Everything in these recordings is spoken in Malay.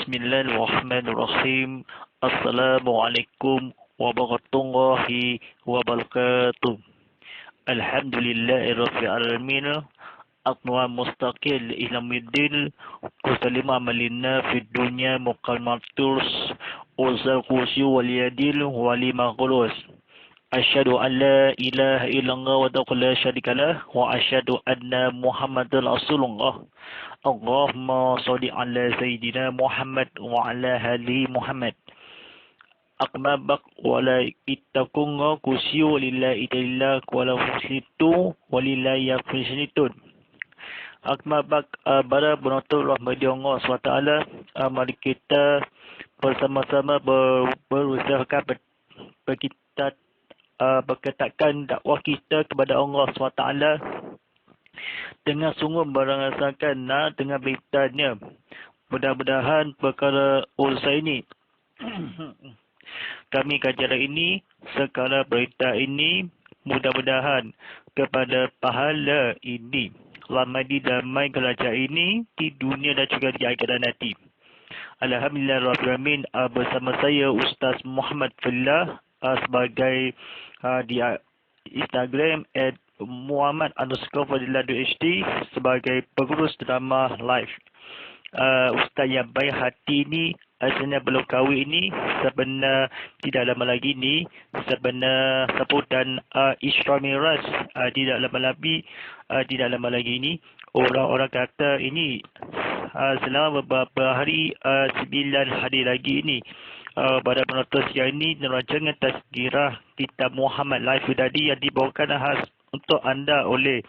Bismillahirrahmanirrahim. Assalamualaikum warahmatullahi wabarakatuh. Alhamdulillahirabbil alamin. Aqwa mustaqil ilamiddin. Kusalima amalina fid dunya muqammaturs. Uzal kursi waliyadil walima qulus. Asyhadu an la ilaha illallah wa la syarikalah wa asyhadu anna Muhammadar Rasulullah. Allahumma sholli ala sayyidina Muhammad wa ala ali Muhammad. Akmabak wala ittakunga kusiu lillahi ta'ala wala fuslitu walillahi yafusnitun. Akmabak bara penonton rahmat Allah SWT. Mari kita bersama-sama berusaha kita berketatkan dakwah kita kepada Allah SWT dengan sungguh merasakan dengan beritanya. Mudah-mudahan perkara urusan ini kami kajian ini, segala berita ini, mudah-mudahan kepada pahala ini lamadi damai kerajaan ini di dunia dan juga di akhirat nanti. Alhamdulillahirrahmanirrahim. Bersama saya Ustaz Muhammad Fillah sebagai di Instagram @Muhammad_Fadilah_HD sebagai pengurus drama live. Ustaz yang baik hati ini asalnya belum kahwin ini sebenar tidak lama lagi ni sebenar sebutan Isra Mi'raj tidak lama lagi ni orang-orang kata ini selama beberapa hari 9 hari lagi ini pada penonton siang ini rancangan Tazkirah Kitab Muhammad live tadi yang dibawakan khas untuk anda oleh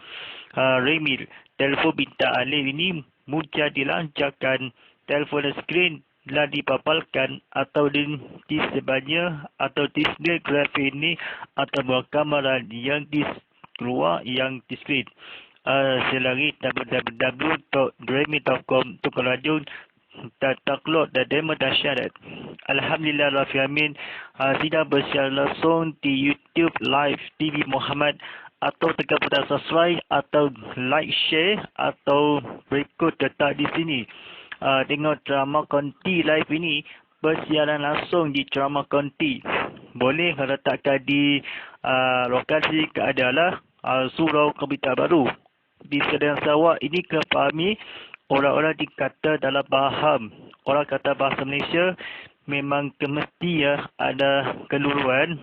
Remil. Telefon bintang Alif ini mudah dilancarkan, telefon skrin telah dipapalkan atau di sebelahnya atau di sebelah grafik ini atau buah kamera yang di keluar yang di skrin. Selagi www.remil.com untuk rajun takluk dan demo dan syarat. Alhamdulillah Rabbil Alamin. Sidang bersiar langsung di YouTube Live TV Muhammad atau tekan butang subscribe atau like share atau berikut tetap di sini. Tengok drama Konti live ini bersiaran langsung di drama Konti. Boleh letakkan di lokasi keadalah Surau Komputer Baru di Sedang Sarawak. Ini kepahami orang-orang dikata dalam faham. Orang kata bahasa Malaysia memang mesti ada keluruan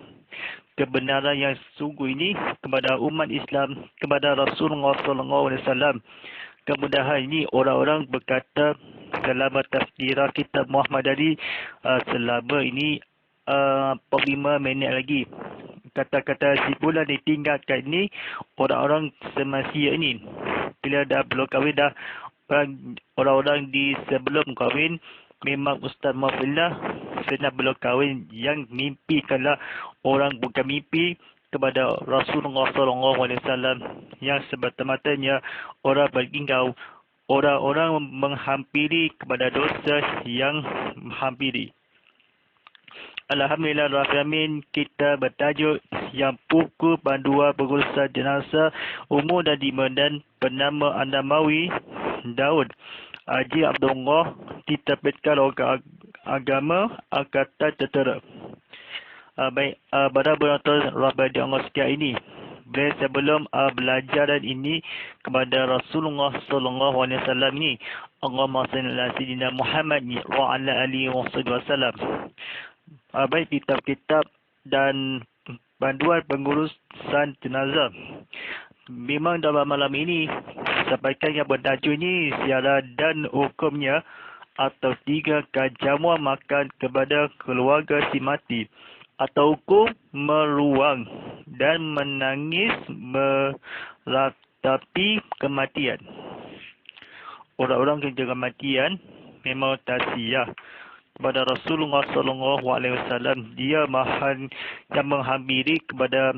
kebenaran yang sungguh ini kepada umat Islam, kepada Rasulullah SAW. Kemudahan ini orang-orang berkata selama tazkirah kitab Muhammad tadi selama ini 5 minit lagi. Kata-kata simpulan ditinggalkan ini orang-orang semasia ini bila dah belum kahwin dah orang-orang di sebelum kahwin memang Ustaz Muhammad sedang belum kahwin yang mimpikanlah orang bukan mimpi kepada Rasulullah SAW yang semata-matanya orang bergingau, orang-orang menghampiri kepada dosa yang menghampiri. Alhamdulillah Rabbil Alamin. Kita bertajuk yang buku panduan berurusan jenazah umum dan dimendan bernama An-Namawi Daud Haji Abdullah diterbitkan oleh agama Angkatan Tentera. Baik, pada penonton Rahmat Allah sekian ini, sebelum belajaran ini kepada Rasulullah SAW ini, Allahumma salli ala sayyidina Muhammad wa ala alihi wasallam. Baik, kitab-kitab dan panduan pengurusan jenazah. Memang dalam malam ini sampaikan yang bertajuk ini siaran dan hukumnya atau 3 kejamuan makan kepada keluarga si mati atau hukum meruang dan menangis meratapi kematian. Orang-orang ketika kematian memang taziah kepada Rasulullah SAW. Dia yang menghampiri kepada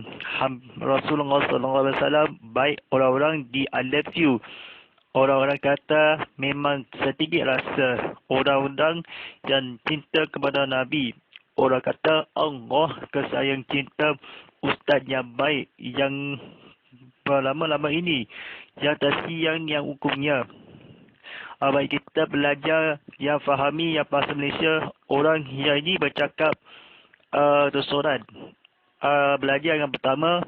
Rasulullah SAW. Baik orang-orang di I love you. Orang-orang kata memang sedikit rasa. Orang-orang yang cinta kepada Nabi. Orang kata Allah kesayang cinta Ustaz yang baik yang berlama-lama ini. Yang tersiang yang hukumnya. Baik, kita belajar yang fahami yang bahasa Malaysia. Orang yang ini bercakap tersoran. Belajar yang pertama.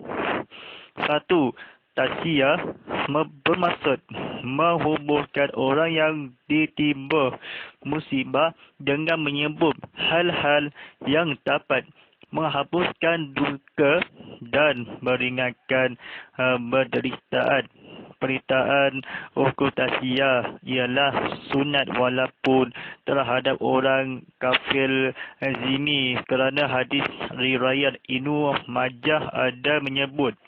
Satu, tasiyah bermaksud menghubungkan orang yang ditimpa musibah dengan menyebut hal-hal yang dapat menghapuskan duka dan meringankan penderitaan. Peritaan hukum tasiyah ialah sunat walaupun terhadap orang kafir zimi, kerana hadis riwayat Ibnu Majah ada menyebut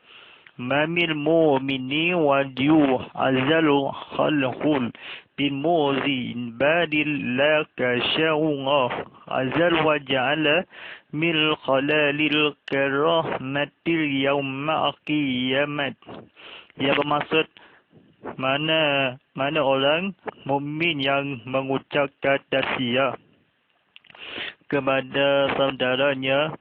mamil mu'mini wajyu azalu khalqul bin muzin badil laka sya'ungah azal wa ja'ala mil khalalil karahmatil yawma qiyamat. Ia bermaksud mana orang mukmin yang mengucapkan tasiyah kepada saudaranya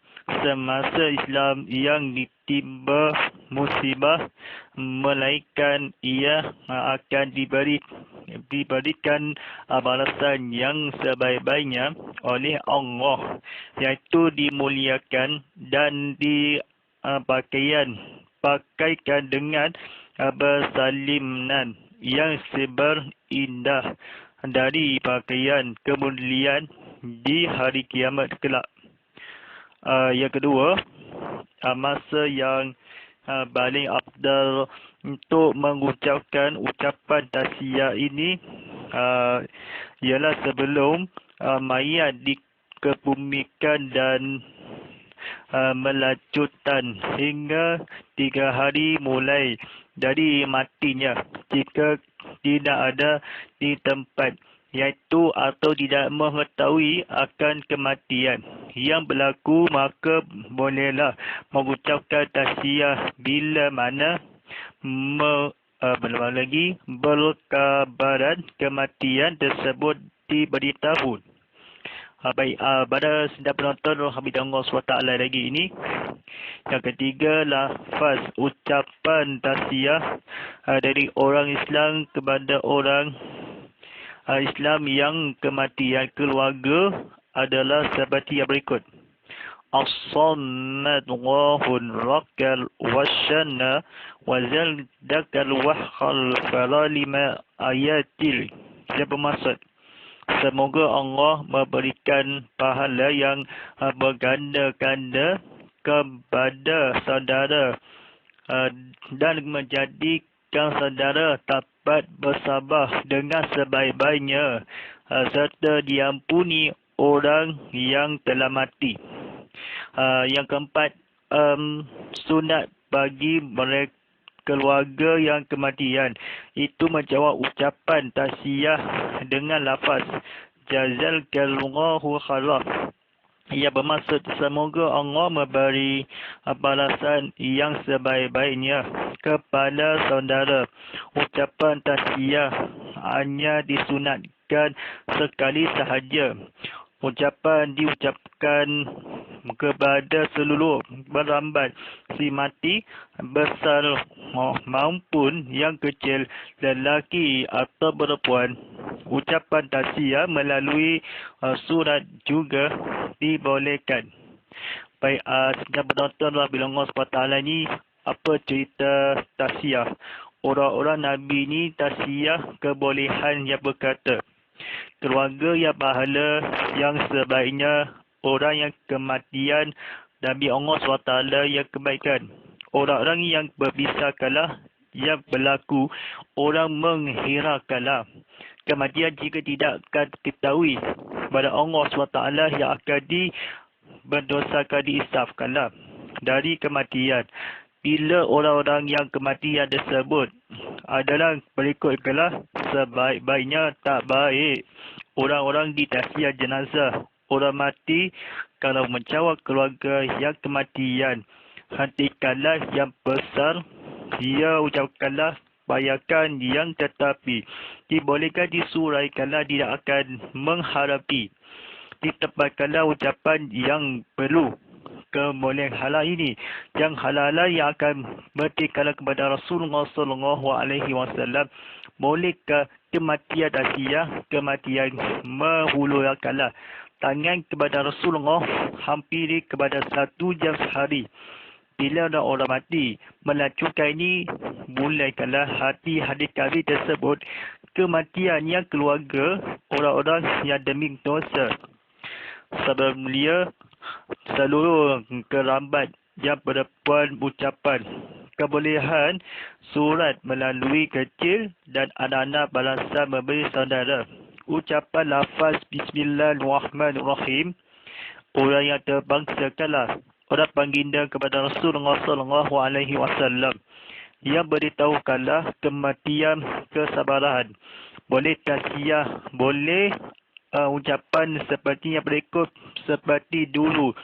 semasa Islam yang ditimpa musibah, melainkan ia akan diberikan balasan yang sebaik-baiknya oleh Allah, iaitu dimuliakan dan pakaikan dengan bersalinan yang seberindah dari pakaian kemuliaan di hari kiamat kelak. Yang kedua, masa yang paling afdal untuk mengucapkan ucapan tasiyah ini ialah sebelum mayat dikebumikan dan melanjutkan hingga 3 hari mulai dari matinya, jika tidak ada di tempat iaitu atau tidak mengetahui akan kematian yang berlaku, maka bolehlah mengucapkan tasiyah bila mana berkabaran kematian tersebut diberitahu. Baik, pada sedang penonton Hamid Allah SWT lagi ini. Yang ketiga, lafaz ucapan tasiyah dari orang Islam kepada orang Islam yang kematian keluarga adalah seperti yang berikut. As-sammadwahun rakal wasyana wazaldakal wahkal falalima ayatil. Yang bermaksud, semoga Allah memberikan pahala yang berganda-ganda kepada saudara dan menjadikan saudara dapat bersabar dengan sebaik-baiknya serta diampuni orang yang telah mati. Yang keempat, sunat bagi mereka keluarga yang kematian itu menjawab ucapan tasiyah dengan lafaz jazakallahu khairan. Ia bermaksud semoga Allah memberi balasan yang sebaik-baiknya kepada saudara. Ucapan tasiyah hanya disunatkan sekali sahaja. Ucapan diucapkan kepada seluruh berambat si mati, besar maupun yang kecil, lelaki atau perempuan. Ucapan tasiyah melalui surat juga dibolehkan. Baik, sedang penonton bila Allah SWT ni, apa cerita tasiyah? Orang-orang Nabi ni tasiyah kebolehan yang berkata, keluarga yang pahala yang sebaiknya, orang yang kematian, Nabi Allah SWT yang kebaikan. Orang-orang yang berbisakalah yang berlaku, orang menghirakanlah. Kematian jika tidak akan diketahui pada Allah SWT yang akan berdosakan, diisafkanlah dari kematian. Bila orang-orang yang kematian tersebut adalah berikutlah sebaik-baiknya tak baik orang-orang di tasiyah jenazah orang mati, kalau menjawab keluarga yang kematian, hentikanlah yang besar, ia ucapkanlah bayakan yang tetapi dibolehkan disuraikanlah tidak akan mengharapi, ditempatkanlah ucapan yang perlu. Kemudian halal ini yang halal yang akan bertikala kepada Rasulullah SAW Bolehkah kematian Tasiyah, kematian menghulurkanlah tangan kepada Rasulullah hampiri kepada 1 jam sehari? Bila orang mati melacukan ini, mulaikanlah hati hadis kami tersebut kematian yang keluarga orang-orang yang demi dosa. Sebelum dia seluruh kerabat yang berdepan ucapan kebolehan surat melalui kecil dan anak-anak balasan memberi saudara. Ucapan lafaz Bismillahirrahmanirrahim. Orang yang terbangsakanlah orang baginda kepada Rasulullah SAW yang beritahukanlah kematian kesabaran. Boleh tasiyah, boleh ucapan seperti yang berikut seperti dulu.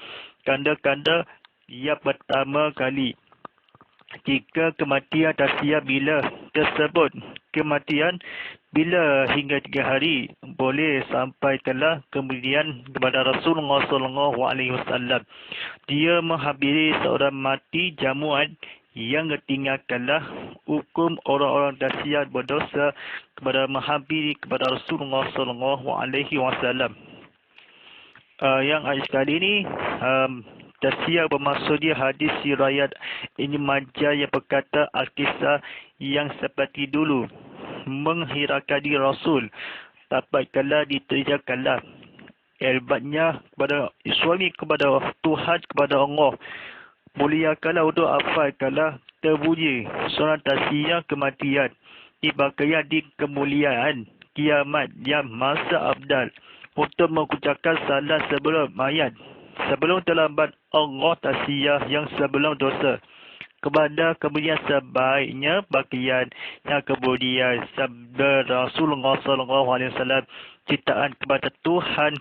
Kanda-kanda yang pertama kali. Jika kematian tasiyah bila tersebut kematian bila hingga 3 hari, boleh sampaikanlah kemudian kepada Rasulullah SAW. Dia menghabiri seorang mati jamuan yang tinggalkanlah hukum orang-orang tasiyah berdosa kepada menghabiri kepada Rasulullah SAW. Yang sekali ini tasiyah bermaksudnya hadis riwayat Ibnu Majah yang berkata al-kisah yang seperti dulu menghirakan diri Rasul dapatkanlah diterjakanlah elbatnya kepada suami kepada Tuhan kepada Allah muliakanlah untuk afalkanlah terbunyi surah tasiyah kematian dibakaya di kemuliaan kiamat yang masa abdal untuk mengucapkan salat sebelum mayat sebelum terlambat Allah tasiyah yang sebelum dosa kepada kemudian sebaiknya bagian yang kemudian sabda Rasulullah SAW ciptaan kepada Tuhan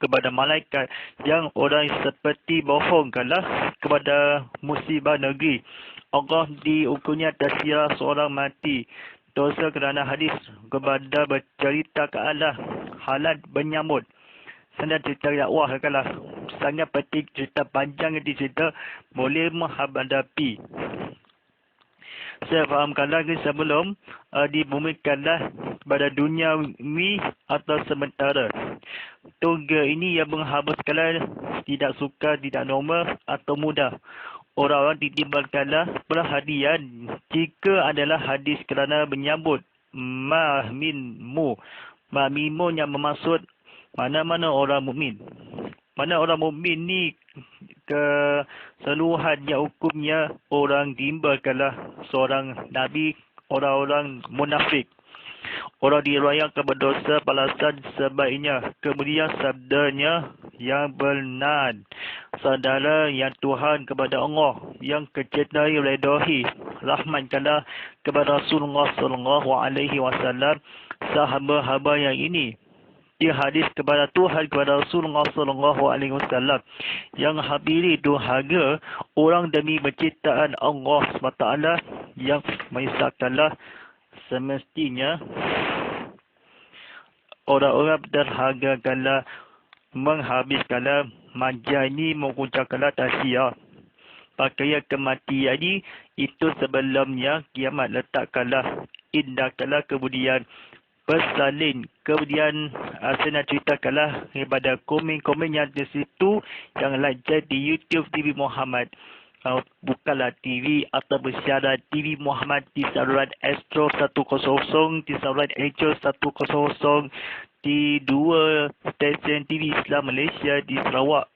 kepada malaikat yang orang seperti bohongkanlah kepada musibah negeri Allah diukurnya tasiyah seorang mati dosa kerana hadis kepada bercerita ke Allah halat menyambut senang cerita dakwah kalah sangat penting cerita panjang yang dicerita boleh menghadapi. Saya fahamkanlah sebelum dibumikanlah kepada dunia mi atau sementara. Tunggu ini yang menghabiskanlah tidak suka, tidak normal atau mudah. Orang-orang ditimbulkanlah perhadian jika adalah hadis kerana menyambut ma'minmu. Ma'minmu yang bermaksud mana-mana orang mukmin. Mana orang mukmin ni keseluruhannya hukumnya orang diimbalkanlah seorang nabi, orang-orang munafik. Orang dirayakan berdosa balasan sebaiknya. Kemudian sabdanya yang benar. Saudara yang Tuhan kepada Allah yang kecintai redahi. Rahmatkanlah kepada Rasulullah SAW sahabat-sahabat yang ini. Dia hadis kepada Tuhan kepada Rasulullah SAW yang habiri durhaka orang demi penciptaan Allah SWT yang mengisahkanlah semestinya orang-orang derhagakanlah menghabiskanlah manja ini mengucapkanlah tasiyah pakaian kematian ini itu sebelumnya kiamat letakkanlah indahkanlah kemudian bersalin. Kemudian saya nak ceritakanlah kepada komen-komen yang di situ yang lancar di YouTube TV Muhammad. Bukanlah TV atau bersiaran TV Muhammad di saluran Astro 100, di saluran Angel 100, di 2 stesen TV Islam Malaysia di Sarawak.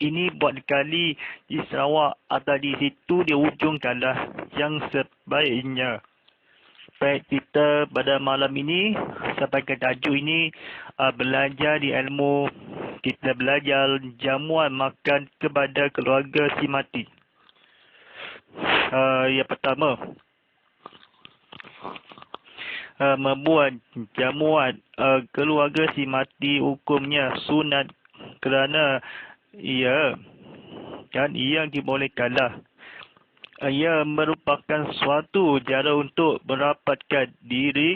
Ini buat kali di Sarawak atau di situ dia ujungkanlah yang sebaiknya. Baik, kita pada malam ini sampai ke tajuk ini belajar di ilmu, kita belajar jamuan makan kepada keluarga si mati. Yang pertama, membuat jamuan keluarga si mati hukumnya sunat kerana ia dibolehkanlah. Ia merupakan suatu cara untuk merapatkan diri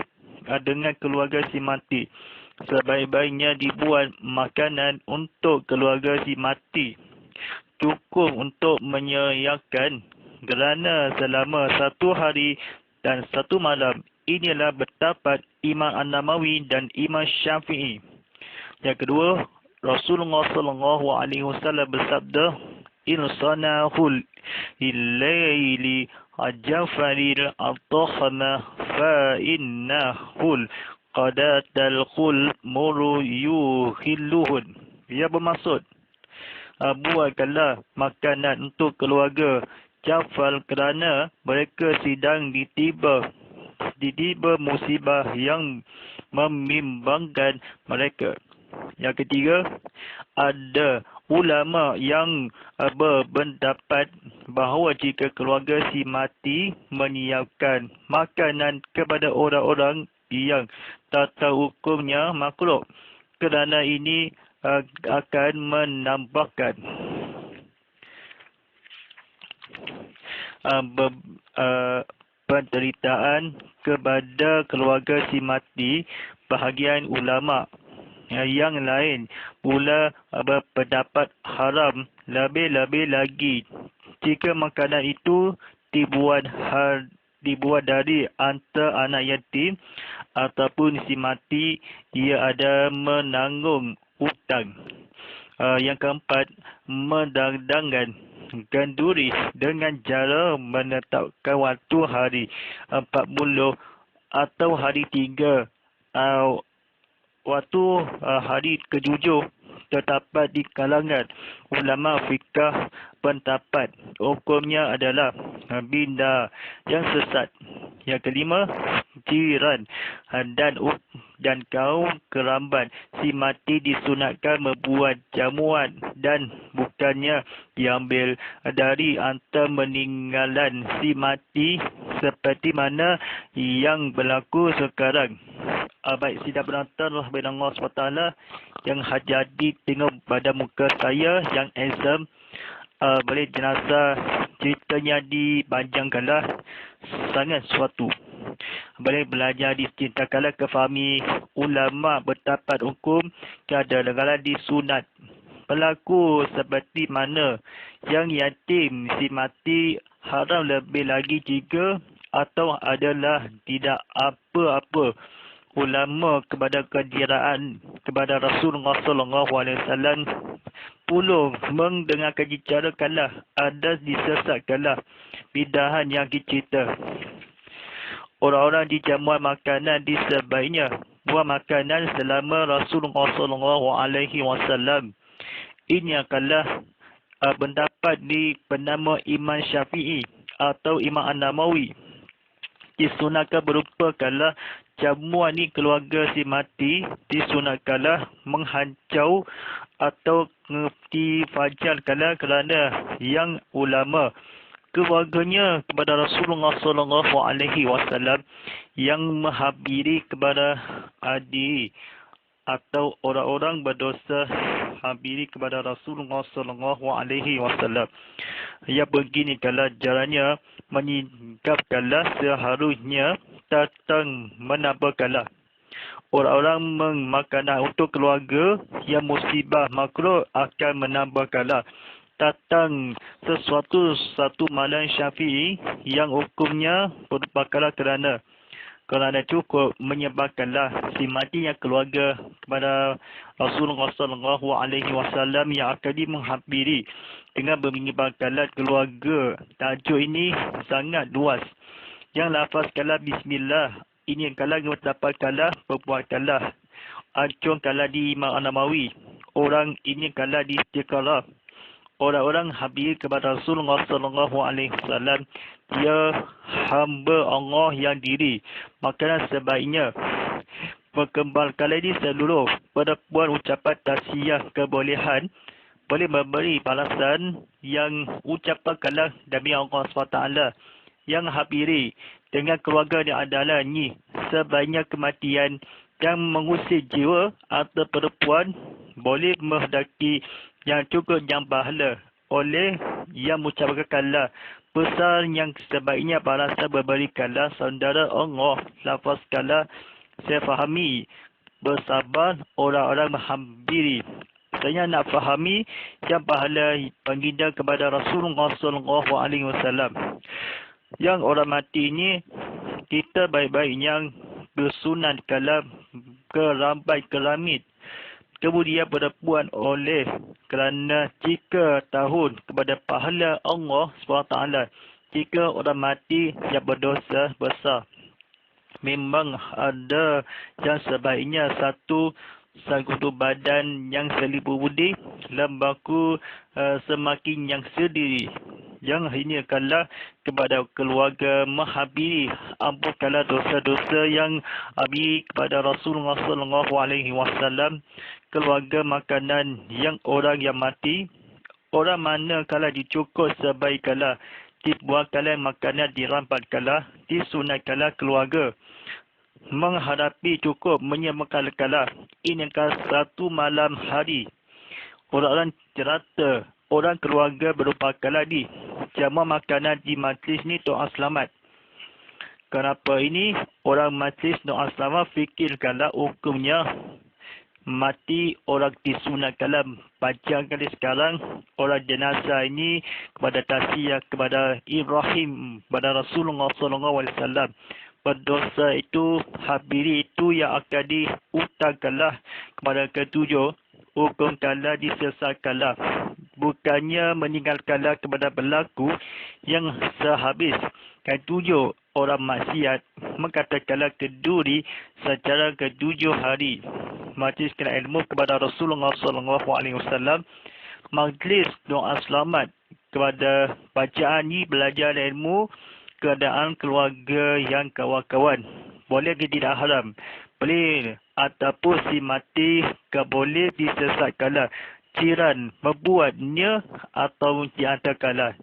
dengan keluarga si mati. Sebaik-baiknya dibuat makanan untuk keluarga si mati. Cukup untuk menyediakan kerana selama 1 hari dan 1 malam inilah pendapat Imam An-Nawawi dan Imam Syafi'i. Yang kedua, Rasulullah SAW bersabda, "Insanahul ilaili ajafaril atohana fa innahul qadatal khul muru yuhilluhun." Ia bermaksud, buatkanlah makanan untuk keluarga Jafar kerana mereka sedang ditiba musibah yang membimbangkan mereka. Yang ketiga, ada ulama yang berpendapat bahawa jika keluarga si mati menyiapkan makanan kepada orang-orang yang tak tahu hukumnya makruh, kerana ini akan menambahkan penderitaan kepada keluarga si mati. Bahagian ulama yang lain pula berpendapat haram, lebih-lebih lagi jika makanan itu dibuat dari antara anak yatim ataupun si mati ia ada menanggung hutang. Yang keempat, mendandangkan ganduris dengan cara menetapkan waktu hari 40 atau hari 3 waktu hari ke-7 terdapat di kalangan ulama fikah pendapat hukumnya adalah benda yang sesat. Yang kelima, jiran dan kaum kerabat si mati disunatkan membuat jamuan dan bukannya diambil dari antara meninggalan si mati seperti mana yang berlaku sekarang. Baik sidang penonton Allah SWT yang hati-hati tengok pada muka saya yang handsome, boleh jenazah ceritanya dipanjangkanlah sangat suatu. Boleh belajar diceritakanlah ke fahami ulama berdapat hukum kadang-kadang disunat berlaku seperti mana yang yatim si mati haram, lebih lagi jika atau adalah tidak apa-apa ulama kepada kejiraan kepada Rasulullah SAW puluh mendengarkan dicarakanlah ada disesatkanlah bidahan yang dicerita. Orang-orang di jamuan makanan di sebaiknya buat makanan selama Rasulullah SAW. Ini adalah pendapat di penama Imam Syafi'i atau Imam An-Nawawi. Disunatkan berupakanlah jamuan ni keluarga si mati disunatkanlah menghancau atau difajarkanlah kerana yang ulama keluarganya kepada Rasulullah SAW yang menghabiri kepada adik atau orang-orang berdosa habiri kepada Rasulullah SAW. Ya begini kalau jalannya menyingkapkanlah seharusnya datang menambahkanlah orang-orang memakanlah untuk keluarga yang musibah makruh akan menambahkanlah datang satu malam Syafi'i yang hukumnya merupakanlah kerana cukup menyebabkanlah si mati yang keluarga kepada Rasulullah SAW yang akan menghampiri dengan menyebabkanlah keluarga. Tajuk ini sangat luas. Yang lafazkanlah bismillah, ini kalau mendapatkanlah perbuatkanlah. Acungkanlah di Imam An-Nawawi. Orang ini kalau di istiqarah. Orang-orang habis kepada Rasulullah SAW, dia hamba Allah yang diri. Maka sebaiknya perkembangkanlah di seluruh perempuan ucapan tasiyah kebolehan boleh memberi balasan yang ucapkanlah demi Allah SWT yang habiri dengan keluarga yang adalah ni sebaiknya kematian yang mengusir jiwa atau perempuan boleh menghendaki yang cukup yang pahala oleh yang mengucapkanlah pesan yang sebaiknya balasan berberikanlah saudara Allah. Lafazkanlah saya fahami bersabar orang-orang menghampiri. Saya nak fahami yang pahala baginda kepada Rasulullah SAW. Yang orang mati ini kita baik-baiknya bersunat kala kerambai keramid. Kemudian berpuan oleh kerana jika tahun kepada pahala Allah SWT jika orang mati yang berdosa besar. Memang ada yang sebaiknya satu satu badan yang seribu budi lembaku semakin yang sendiri. Yang ini adalah kepada keluarga menghabiri ampunkanlah dosa-dosa yang habis kepada Rasulullah SAW, keluarga makanan yang orang yang mati, orang mana kala dicukur sebaik kala dibuat kala makanan dirampat kala disunat kala keluarga menghadapi cukup menyemakan kala ini adalah satu malam hari orang-orang cerita orang keluarga berupa kala di jamu makanan di majlis ni doa selamat. Kenapa ini orang majlis doa selamat fikirkanlah hukumnya mati orang disunat kalam panjang kali sekarang orang jenazah ini kepada tasiyah kepada Ibrahim kepada Rasulullah SAW berdosa itu habiri itu yang akan diutangkanlah kepada ketujuh hukumkanlah disesatkanlah bukannya meninggalkanlah kepada berlaku yang sehabis ketujuh orang maksiat mengatakanlah keduri secara ketujuh hari majlis ilmu kepada Rasulullah SAW majlis doa selamat kepada bacaan ini belajar ilmu keadaan keluarga yang kawan-kawan boleh ke tidak haram boleh ataupun si mati ke boleh disesatkanlah jiran membuatnya atau diantarkanlah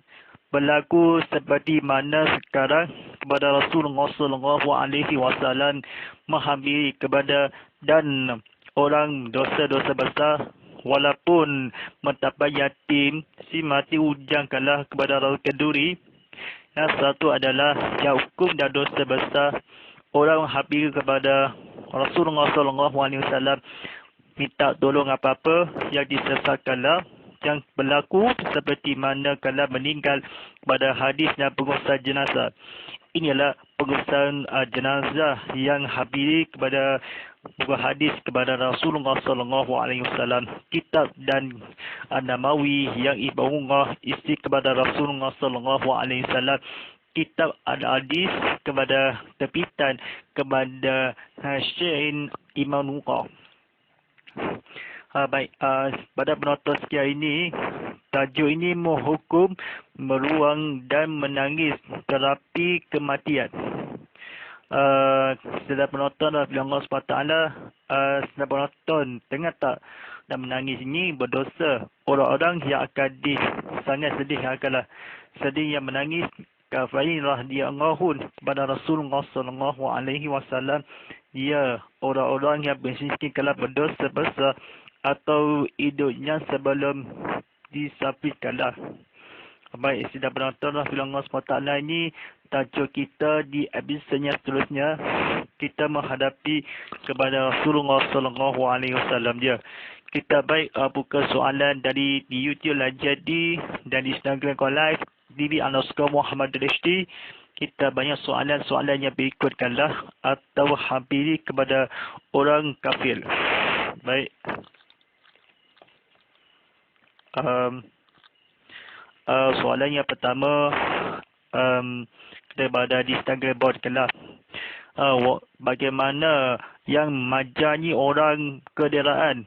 berlaku seperti mana sekarang kepada Rasulullah SAW menghampiri kepada dan orang dosa-dosa besar walaupun mendapat yatim si mati ujangkanlah kepada keduri. Yang satu adalah yang hukum dan dosa besar orang menghampiri kepada Rasulullah SAW minta tolong apa-apa yang disesatkanlah yang berlaku seperti mana kalau meninggal pada hadis dan pengurusan jenazah. Inilah pengurusan jenazah yang habiri kepada buku hadis kepada Rasulullah SAW. Kitab dan Namawi yang Ibnullah isi kepada Rasulullah SAW. Kitab hadis kepada tepitan kepada Syekh Imam Nuqah. Baik, pada penonton sekian ini, tajuk ini menghukum meruang dan menangis terapi kematian. Setelah penonton Allah SWT, setelah penonton dengar tak dan menangis ini berdosa. Orang-orang yang akan sangat sedih akanlah sedih yang menangis kafain radhiyallahu kepada Rasulullah SAW. Ya, orang-orang yang bermiskin kalau berdosa besar atau hidupnya sebelum disapikanlah. Baik, sudah penonton Allah SWT ini tajuk kita di episode seterusnya kita menghadapi kepada Rasulullah SAW dia. Kita baik buka soalan dari di YouTube lah jadi dan di Instagram kau live DB_Muhammad_HD. Kita banyak soalan-soalan yang berikutkanlah atau hampiri kepada orang kafir. Baik. Soalan yang pertama daripada di Instagram board kelas. Bagaimana yang majani orang kederaan?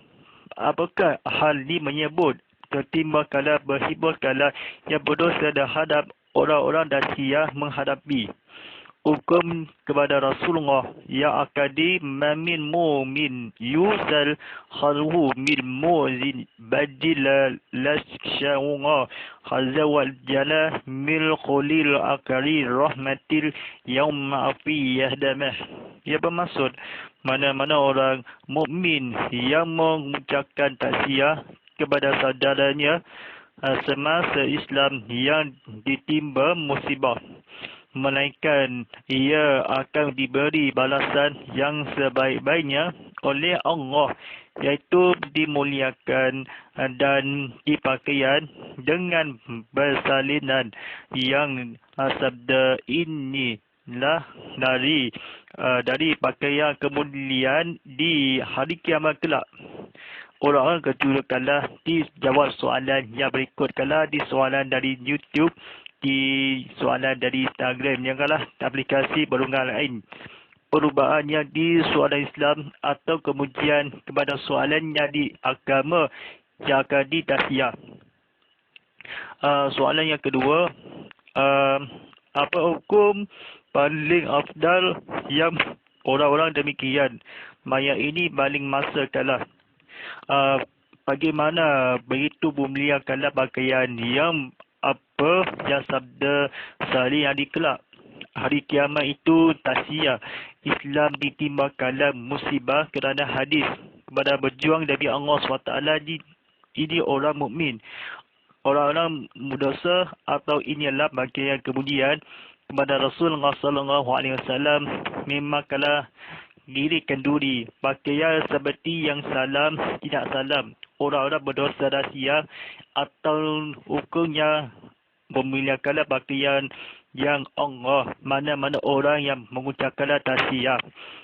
Apakah hal ini menyebut ketimbang kala berhibur kala yang berdosa terhadap orang-orang Dasyah menghadapi hukum kepada Rasulullah yang akadi mamin mu'min yusal khalhu min mu'zin badila lasyawunga khazawal jala mil khulil akari rahmatil yawma'afi yahdamah. Ia bermaksud mana-mana orang mukmin yang mengucapkan taksiyah kepada saudaranya semasa Islam yang ditimba musibah, melainkan ia akan diberi balasan yang sebaik-baiknya oleh Allah, iaitu dimuliakan dan dipakaian dengan bersalinan yang sabda ini lah dari pakaian kemudian di hari kiamat kelak. Orang-orang kecualikanlah di jawab soalan yang berikut kalah di soalan dari YouTube, di soalan dari Instagram yang kalah aplikasi berungang lain. Perubahannya di soalan Islam atau kemudian kepada soalannya di agama yang akan ditasiah. Soalan yang kedua, apa hukum paling afdal yang orang-orang demikian? Mayat ini paling masa kalah. Bagaimana begitu memuliakanlah pakaian yang sabda sehari yang dikelak. Hari kiamat itu tasiah. Islam ditimbakanlah musibah kerana hadis kepada berjuang dari Allah SWT ini orang mukmin. Orang-orang berdosa atau inilah pakaian kemudian kepada Rasulullah SAW memang kalah diri kenduri. Pakaian seperti yang salam, tidak salam. Orang-orang berdosa rahsia atau hukumnya memuliakanlah pakaian yang Allah. Mana-mana orang yang mengucapkanlah tasyiah,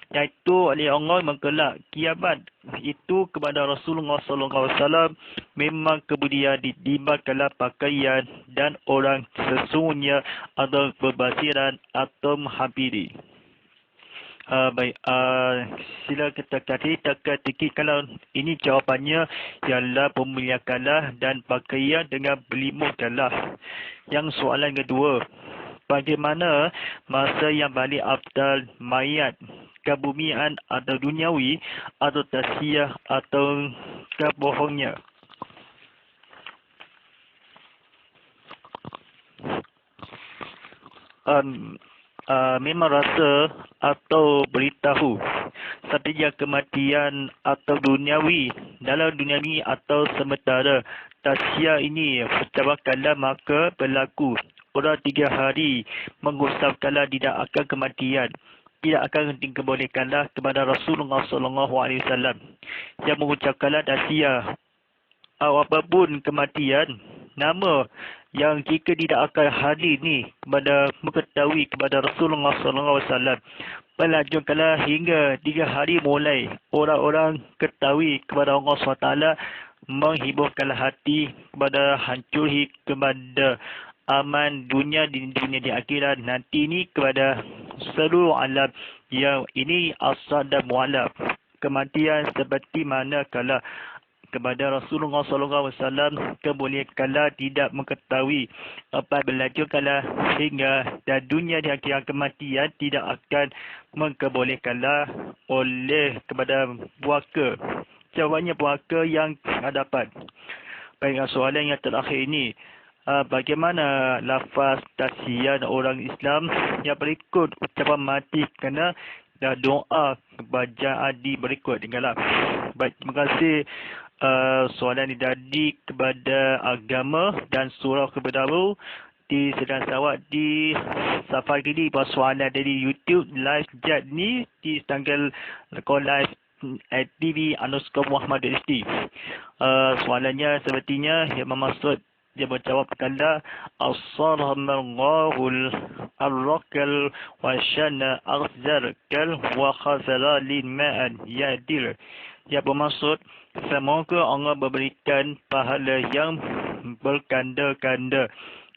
iaitu oleh Allah mengkelak kiamat itu kepada Rasulullah SAW memang kemudian ditimbangkanlah pakaian dan orang sesungguhnya atau berbasiran atau menghampiri. Baik, sila kita teka-teki kalau ini jawapannya ialah pemuliakanlah dan pakaian dengan berlimutkanlah. Yang soalan kedua, bagaimana masa yang paling afdal mayat kebumian atau duniawi atau tasyiah atau kebohongnya? Memang rasa atau beritahu seperti kematian atau duniawi dalam duniawi atau sementara. Tasyiah ini percabakanlah maka berlaku orang 3 hari mengusapkanlah tidak akan kematian, tidak akan dikembolehkanlah kepada Rasulullah SAW yang mengucapkanlah tasyiah apapun kematian nama yang jika tidak akan hadir ni kepada mengetahui kepada Rasulullah SAW. Melanjutkanlah hingga 3 hari mulai orang-orang ketahui kepada Allah SWT, menghiburkanlah hati kepada hancur kepada aman dunia di akhirat nanti ini kepada seluruh alam yang ini asal dan mualaf. Kematian seperti mana kala kepada Rasulullah SAW kebolehkanlah tidak mengetahui apa berlajukanlah hingga dan dunia di akhirat kematian tidak akan mengkebolehkanlah oleh kepada puaka. Jawabannya puaka yang hadapan. Baik, soalan yang terakhir ini, bagaimana lafaz tasyiah orang Islam yang berikut ucapan mati kena dan doa bacaan di berikut dengarlah. Baik, terima kasih. Soalan ini tadi kepada agama dan surau keberdaru di sedang sawat di safar ini soalan dari YouTube live chat ni di tanggal live @tv_Muhammad ST. Soalannya sepertinya yang bermaksud dia menjawab kala as-sarhamallahul arrakal wa syana arzarkal wa khazalin ma'an yadil. Dia bermaksud semoga Allah memberikan pahala yang berkanda-kanda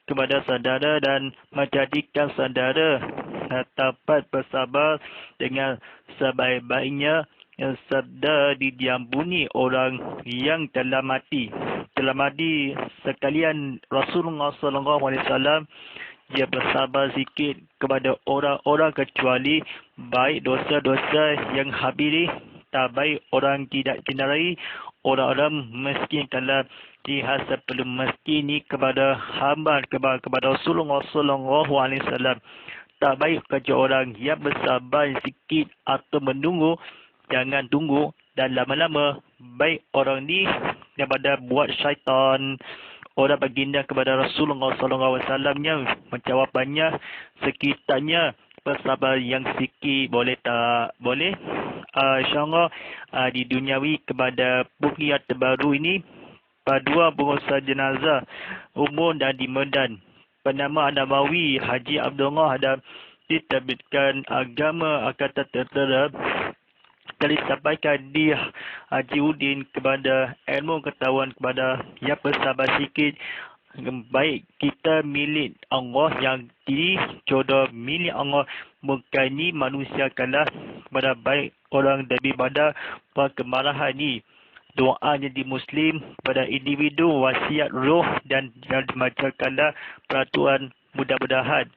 kepada saudara dan menjadikan saudara dapat bersabar dengan sebaik-baiknya yang sabda didiambuni orang yang telah mati. Telah mati sekalian Rasulullah SAW dia bersabar sikit kepada orang-orang kecuali baik dosa-dosa yang habiri, tak baik orang tidak cenderai, orang-orang miskin kalau lihat sebelum miskin ni kepada hamba kepada Rasulullah SAW. Tak baik kerja orang yang bersabar sikit atau menunggu, jangan tunggu dan lama-lama baik orang ni daripada buat syaitan. Orang baginda kepada Rasulullah SAW yang menjawabannya sekitarnya bersabar yang sikit boleh tak? Boleh. InsyaAllah di duniawi kepada buku yang terbaru ini Padua Pengurusan Jenazah Umum dan di Medan bernama Nabawi Haji Abdullah ada diterbitkan agama akan tertera telah disampaikan di Haji Udin kepada ilmu ketahuan kepada yang bersabar sikit. Baik kita milik Allah yang dijodoh milik Allah, bukannya manusia kalah kepada baik orang daripada kemarahan ni. Doa jadi Muslim pada individu wasiat roh dan dimacakanlah peraturan mudah-mudahan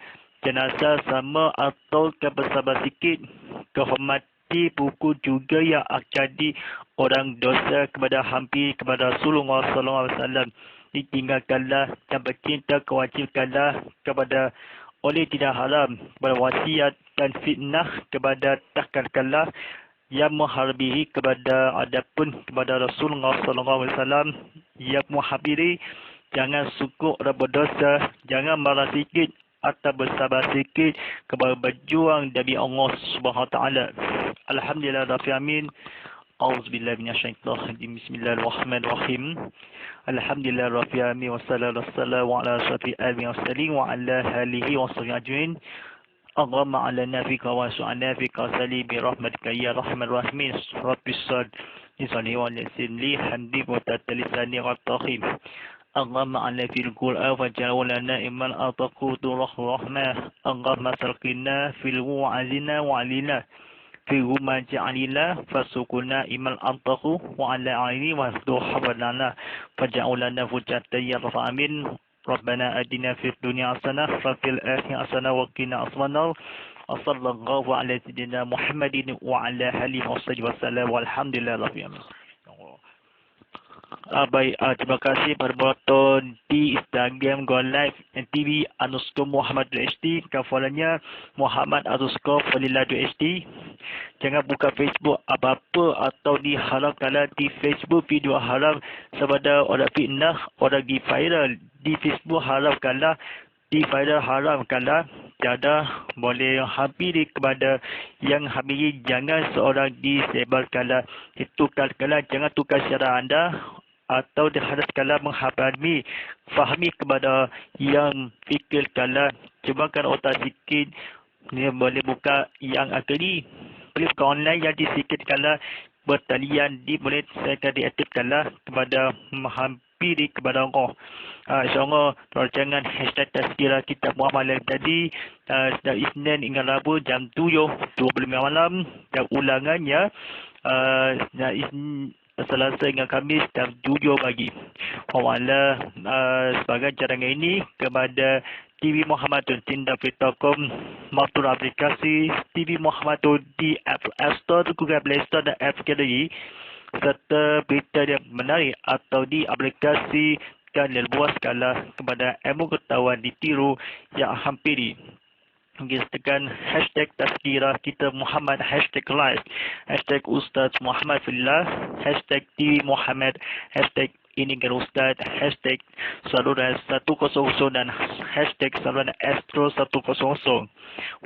jenazah sama atau bersabar sikit kehormati buku juga yang jadi orang dosa kepada hampir kepada Rasulullah SAW. Ditinggalkanlah dan bercinta kewajibanlah kepada oleh tidak haram kepada wasiat dan fitnah kepada takkanlah yang mengharbihi kepada adapun kepada Rasulullah SAW yang menghabiri jangan sukuk dan berdosa, jangan marah sikit atau bersabar sikit kepada berjuang dari Allah Subhanahu Wa Taala. Alhamdulillah Rabbil Alamin. A'udzubillahi minasyaitonirrajim. Bismillahirrahmanirrahim. Alhamdulillah Rabbil Alamin wassalatu wassalamu ala asyrafil anbiya'i wassalin wa ala alihi washabbihi ajmain. Allahumma alana fika wa su'ana fika sali bi rahmatika ya arhamar rahimin. Rabbis salli wa sallim hamdi wa tatlisani wa tahim. Allahumma ala fil qur'an wa ja'alna iman ataqutu rahmah. Allahumma salqina fil wa'azina wa alina fi huma ja'alina fasukuna iman antahu wa ala aini wa duhabana faja'alna fujatan ya rafa amin. Rabbana adina fid dunya hasanah wa fil akhirati hasanah wa qina adzabannar. Wassallallahu ala sayyidina Muhammadin wa ala alihi wasallam walhamdulillahi rabbil alamin. Baik, terima kasih pada penonton di Instagram Go Live TV _Muhammad.HD, kafalannya Muhammad_Falillah.HD. Jangan buka Facebook apa-apa atau diharamkanlah di Facebook video haram sebab orang fitnah, orang pergi viral di Facebook haramkanlah, di viral haramkanlah. Tiada boleh hampiri kepada yang hampiri, jangan seorang disebarkanlah, ditukarkanlah, jangan tukar syarah anda atau dihadapkanlah menghafami, fahami kepada yang fikirkanlah, cemakan otak sikit, dia boleh buka yang akali, boleh buka online yang disikitkanlah, bertalian boleh saya diaktifkanlah kepada menghampiri kepada Allah. InsyaAllah rancangan hashtag Tazkirah Kitab Muhammad tadi dari Isnin hingga Rabu jam 7.25 malam, dan ulangannya Selasa hingga Khamis jam 7 pagi. Wala sebagai cadangan ini kepada TV Muhammad Tindak Fitakom, maupun aplikasi TV Muhammad di App Store, Google Play Store dan App Gallery, serta berita yang menarik atau di aplikasi dan luas skala kepada ilmu ketahuan ditiru yang hampiri. Tekan hashtag Tazkirah Kitab Muhammad, hashtag live, hashtag Ustaz Muhammad Fillah, hashtag TV Muhammad, hashtag ini kan Ustaz, hashtag saluran 100 dan hashtag saluran Astro 100.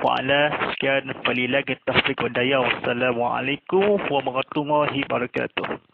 Wa'ala sekian, walillahi taufiq wal hidayah. Wassalamualaikum warahmatullahi wabarakatuh.